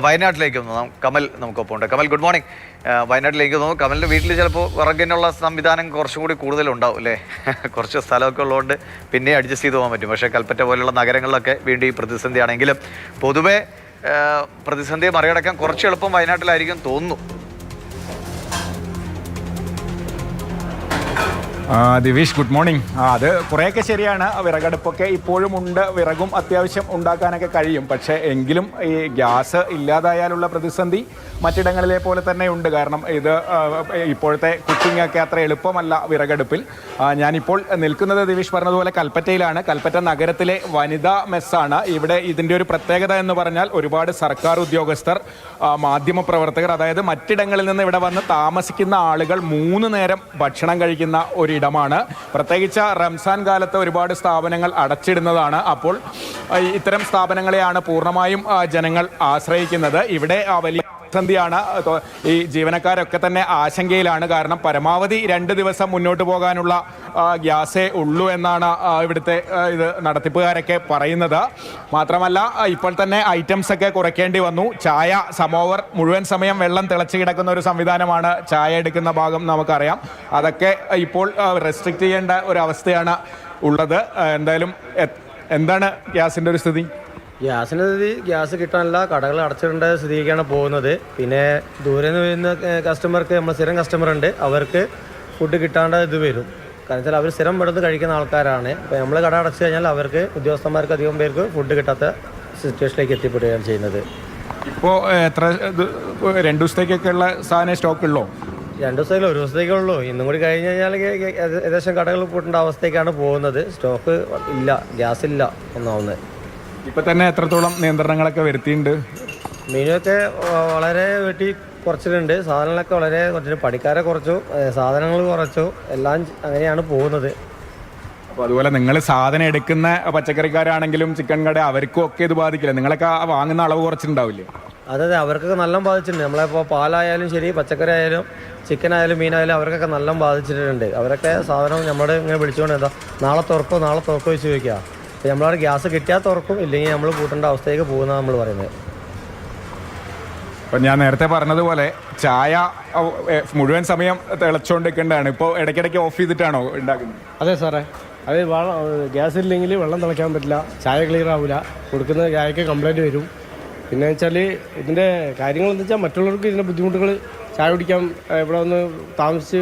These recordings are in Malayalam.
വയനാട്ടിലേക്ക് കമൽ നമുക്കൊപ്പം ഉണ്ട്. Kamal, good morning. വയനാട്ടിലേക്ക് തോന്നുന്നു കമലിൻ്റെ വീട്ടിൽ ചിലപ്പോൾ വിറകിനുള്ള സംവിധാനം കുറച്ചും കൂടി കൂടുതലുണ്ടാവും അല്ലേ? കുറച്ച് സ്ഥലമൊക്കെ ഉള്ളതുകൊണ്ട് പിന്നെ അഡ്ജസ്റ്റ് ചെയ്ത് പോകാൻ പറ്റും. പക്ഷേ കൽപ്പറ്റ പോലുള്ള നഗരങ്ങളിലൊക്കെ വീണ്ടും ഈ പ്രതിസന്ധിയാണെങ്കിലും പൊതുവെ പ്രതിസന്ധിയെ മറികടക്കാൻ കുറച്ച് എളുപ്പം വയനാട്ടിലായിരിക്കും തോന്നുന്നു. Divesh, good morning. അത് കുറേയൊക്കെ ശരിയാണ്. വിറകടുപ്പൊക്കെ ഇപ്പോഴും ഉണ്ട്, വിറകും അത്യാവശ്യം ഉണ്ടാക്കാനൊക്കെ കഴിയും. പക്ഷേ എങ്കിലും ഈ ഗ്യാസ് ഇല്ലാതായാലുള്ള പ്രതിസന്ധി മറ്റിടങ്ങളിലെ പോലെ തന്നെ ഉണ്ട്. കാരണം ഇത് ഇപ്പോഴത്തെ കുക്കിംഗ് ഒക്കെ അത്ര എളുപ്പമല്ല വിറകടുപ്പിൽ. ഞാനിപ്പോൾ നിൽക്കുന്നത് ദിവേഷ് പറഞ്ഞതുപോലെ കൽപ്പറ്റയിലാണ്. കൽപ്പറ്റ നഗരത്തിലെ വനിതാ മെസ്സാണ്. ഇവിടെ ഇതിൻ്റെ ഒരു പ്രത്യേകത എന്ന് പറഞ്ഞാൽ ഒരുപാട് സർക്കാർ ഉദ്യോഗസ്ഥർ, മാധ്യമപ്രവർത്തകർ, അതായത് മറ്റിടങ്ങളിൽ നിന്ന് ഇവിടെ വന്ന് താമസിക്കുന്ന ആളുകൾ 3 നേരം ഭക്ഷണം കഴിക്കുന്ന ഒരിടമാണ്. പ്രത്യേകിച്ച് റംസാൻ കാലത്ത് ഒരുപാട് സ്ഥാപനങ്ങൾ അടച്ചിടുന്നതാണ്. അപ്പോൾ ഇത്തരം സ്ഥാപനങ്ങളെയാണ് പൂർണ്ണമായും ജനങ്ങൾ ആശ്രയിക്കുന്നത്. ഇവിടെ വലിയ പ്രതിസന്ധിയാണ്. ഈ ജീവനക്കാരൊക്കെ തന്നെ ആശങ്കയിലാണ്. കാരണം പരമാവധി 2 ദിവസം മുന്നോട്ട് പോകാനുള്ള ഗ്യാസേ ഉള്ളൂ എന്നാണ് ഇവിടുത്തെ ഇത് നടത്തിപ്പുകാരൊക്കെ പറയുന്നത്. മാത്രമല്ല ഇപ്പോൾ തന്നെ ഐറ്റംസ് ഒക്കെ കുറയ്ക്കേണ്ടി വന്നു. ചായ, സമോവർ, മുഴുവൻ സമയം വെള്ളം തിളച്ച് കിടക്കുന്ന ഒരു സംവിധാനമാണ് ചായ എടുക്കുന്ന ഭാഗം, നമുക്കറിയാം. അതൊക്കെ ഇപ്പോൾ റെസ്ട്രിക്റ്റ് ചെയ്യേണ്ട ഒരു അവസ്ഥയാണ് ഉള്ളത്. എന്തായാലും എന്താണ് ഗ്യാസിൻ്റെ ഒരു സ്ഥിതി? ഗ്യാസിൻ്റെ സ്ഥിതി, ഗ്യാസ് കിട്ടാനില്ല, കടകൾ അടച്ചിടേണ്ട സ്ഥിതിക്കാണ് പോകുന്നത്. പിന്നെ ദൂരെ നിന്ന് വരുന്ന കസ്റ്റമർക്ക്, നമ്മൾ സ്ഥിരം കസ്റ്റമർ ഉണ്ട്, അവർക്ക് ഫുഡ് കിട്ടാണ്ട് ഇത് വരും. കാരണം വെച്ചാൽ അവർ സ്ഥിരം ഇവിടുന്ന് കഴിക്കുന്ന ആൾക്കാരാണ്. അപ്പോൾ നമ്മൾ കട അടച്ചു കഴിഞ്ഞാൽ അവർക്ക്, ഉദ്യോഗസ്ഥന്മാർക്ക് അധികം പേർക്ക് ഫുഡ് കിട്ടാത്ത സിറ്റുവേഷനിലേക്ക് എത്തിപ്പെടുകയാണ് ചെയ്യുന്നത്. ഇപ്പോൾ എത്ര 2 ദിവസത്തേക്കൊക്കെ ഉള്ള സാധനം സ്റ്റോക്ക് ഉള്ളോ? 2 ദിവസത്തേക്കോ 1 ദിവസത്തേക്കേ ഉള്ളൂ. ഇന്നും കൂടി കഴിഞ്ഞ് കഴിഞ്ഞാൽ ഏകദേശം കടകൾ പൂട്ടേണ്ട അവസ്ഥയ്ക്കാണ് പോകുന്നത്. സ്റ്റോക്ക് ഇല്ല, ഗ്യാസ് ഇല്ല ഒന്നാവുന്നത്. ഇപ്പം തന്നെ എത്രത്തോളം നിയന്ത്രണങ്ങളൊക്കെ വരുത്തിയിട്ടുണ്ട്? മീനൊക്കെ വളരെ വെട്ടി കുറച്ചിട്ടുണ്ട്. സാധനങ്ങളൊക്കെ വളരെ കുറച്ചു, പണിക്കാരെ കുറച്ചു, സാധനങ്ങൾ കുറച്ചു, എല്ലാം അങ്ങനെയാണ് പോകുന്നത്. അപ്പോൾ അതുപോലെ നിങ്ങൾ സാധനം എടുക്കുന്ന പച്ചക്കറിക്കാരാണെങ്കിലും ചിക്കൻ കട, അവർക്കും ഒക്കെ ഇത് ബാധിക്കില്ല? നിങ്ങളൊക്കെ വാങ്ങുന്ന അളവ് കുറച്ചിട്ടുണ്ടാവില്ലേ? അതെ, അവർക്കൊക്കെ നല്ല ബാധിച്ചിട്ടുണ്ട്. നമ്മളിപ്പോൾ പാലായാലും ശരി, പച്ചക്കറി ആയാലും ചിക്കൻ ആയാലും മീനായാലും അവർക്കൊക്കെ നല്ല ബാധിച്ചിട്ടുണ്ട്. അവരൊക്കെ സാധനം നമ്മൾ ഇങ്ങനെ വിളിച്ചുകൊണ്ട് എന്താ നാളെ തുറക്കോ വെച്ച് ചോദിക്കുക. നമ്മളവിടെ ഗ്യാസ് കിട്ടിയാൽ തുറക്കും, ഇല്ലെങ്കിൽ നമ്മൾ കൂട്ടേണ്ട അവസ്ഥയ്ക്ക് പോകുന്നതാണ് നമ്മൾ പറയുന്നത്. അപ്പം ഞാൻ നേരത്തെ പറഞ്ഞതുപോലെ ചായ മുഴുവൻ സമയം തിളച്ചുകൊണ്ടിരിക്കേണ്ടതാണ്. ഇപ്പോൾ ഇടയ്ക്കിടയ്ക്ക് ഓഫ് ചെയ്തിട്ടാണോ ഉണ്ടാക്കുന്നത്? അതെ സാറേ, അത് ഗ്യാസ് ഇല്ലെങ്കിൽ വെള്ളം തിളയ്ക്കാൻ പറ്റില്ല, ചായ ക്ലിയർ ആവില്ല, കൊടുക്കുന്ന ചായക്ക് കംപ്ലൈൻറ്റ് വരും. പിന്നെ വെച്ചാൽ ഇതിൻ്റെ കാര്യങ്ങളെന്ന് വെച്ചാൽ മറ്റുള്ളവർക്ക് ഇതിൻ്റെ ബുദ്ധിമുട്ടുകൾ, ചായ കുടിക്കാൻ ഇവിടെ വന്ന് താമസിച്ച്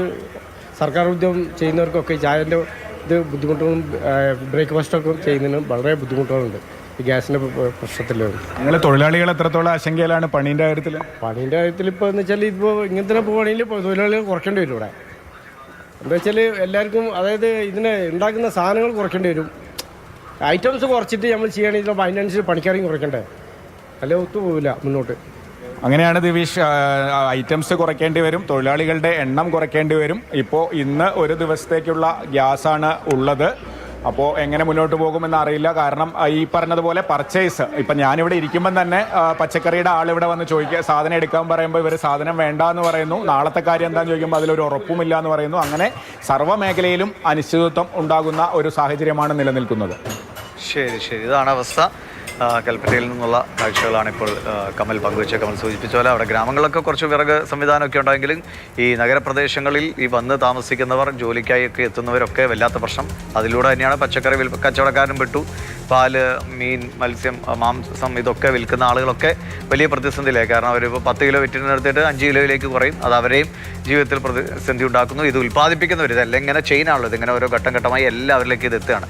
സർക്കാർ ഉദ്യോഗം ചെയ്യുന്നവർക്കൊക്കെ ചായൻ്റെ ഇത് ബുദ്ധിമുട്ടുകളും ബ്രേക്ക്ഫാസ്റ്റൊക്കെ ചെയ്യുന്നതിന് വളരെ ബുദ്ധിമുട്ടുകളുണ്ട് ഈ ഗ്യാസിൻ്റെ പ്രശ്നത്തിൽ. നിങ്ങൾ തൊഴിലാളികൾ എത്രത്തോളം ആശങ്കയിലാണ് പണീൻ്റെ കാര്യത്തിൽ? പണീൻ്റെ കാര്യത്തിൽ ഇപ്പോൾ എന്ന് വെച്ചാൽ ഇപ്പോൾ ഇങ്ങനത്തെ പോവുകയാണെങ്കിൽ ഇപ്പോൾ തൊഴിലാളികൾ കുറയ്ക്കേണ്ടി വരും ഇവിടെ. എന്താ വെച്ചാൽ എല്ലാവർക്കും, അതായത് ഇതിനെ ഉണ്ടാക്കുന്ന സാധനങ്ങൾ കുറയ്ക്കേണ്ടി വരും. ഐറ്റംസ് കുറച്ചിട്ട് നമ്മൾ ചെയ്യുകയാണെങ്കിൽ അതിനനുസരിച്ച് പണിക്കാരെയും കുറയ്ക്കണ്ടേ, അല്ലെ ഒത്തുപോകില്ല മുന്നോട്ട്. അങ്ങനെയാണ് ദിവേഷ്, ഐറ്റംസ് കുറയ്ക്കേണ്ടി വരും, തൊഴിലാളികളുടെ എണ്ണം കുറയ്ക്കേണ്ടി വരും. ഇപ്പോൾ ഇന്ന് 1 ദിവസത്തേക്കുള്ള ഗ്യാസാണ് ഉള്ളത്. അപ്പോൾ എങ്ങനെ മുന്നോട്ട് പോകുമെന്ന് അറിയില്ല. കാരണം ഈ പറഞ്ഞതുപോലെ പർച്ചേസ്, ഇപ്പം ഞാനിവിടെ ഇരിക്കുമ്പം തന്നെ പച്ചക്കറിയുടെ ആളിവിടെ വന്ന് ചോദിക്കുക, സാധനം എടുക്കാൻ പറയുമ്പോൾ ഇവർ സാധനം വേണ്ട എന്ന് പറയുന്നു. നാളത്തെ കാര്യം എന്താണെന്ന് ചോദിക്കുമ്പോൾ അതിലൊരു ഉറപ്പുമില്ല എന്ന് പറയുന്നു. അങ്ങനെ സർവ്വ മേഖലയിലും അനിശ്ചിതത്വം ഉണ്ടാകുന്ന ഒരു സാഹചര്യമാണ് നിലനിൽക്കുന്നത്. ശരി, ഇതാണ് അവസ്ഥ. കൽപ്പറ്റയിൽ നിന്നുള്ള കാഴ്ചകളാണ് ഇപ്പോൾ കമൽ സൂചിപ്പിച്ച പോലെ. അവിടെ ഗ്രാമങ്ങളിലൊക്കെ കുറച്ച് വിറക് സംവിധാനമൊക്കെ ഉണ്ടെങ്കിലും ഈ നഗരപ്രദേശങ്ങളിൽ ഈ വന്ന് താമസിക്കുന്നവർ, ജോലിക്കായി ഒക്കെ എത്തുന്നവരൊക്കെ വല്ലാത്ത പ്രശ്നം. അതിലൂടെ തന്നെയാണ് പച്ചക്കറി കച്ചവടക്കാരും പെട്ടു. പാല്, മീൻ, മത്സ്യം, മാംസം ഇതൊക്കെ വിൽക്കുന്ന ആളുകളൊക്കെ വലിയ പ്രതിസന്ധിയിലായി. കാരണം അവരിപ്പോൾ 10 കിലോ വിറ്റിനെടുത്തിട്ട് 5 കിലോയിലേക്ക് കുറയും. അത് അവരെയും ജീവിതത്തിൽ പ്രതിസന്ധി ഉണ്ടാക്കുന്നു. ഇത് ഉൽപ്പാദിപ്പിക്കുന്നവർ, ഇതെല്ലാം ഇങ്ങനെ ചെയിനാണല്ലോ, ഇതിങ്ങനെ ഓരോ ഘട്ടം ഘട്ടമായി എല്ലാവരിലേക്ക് ഇത് എത്തുകയാണ്.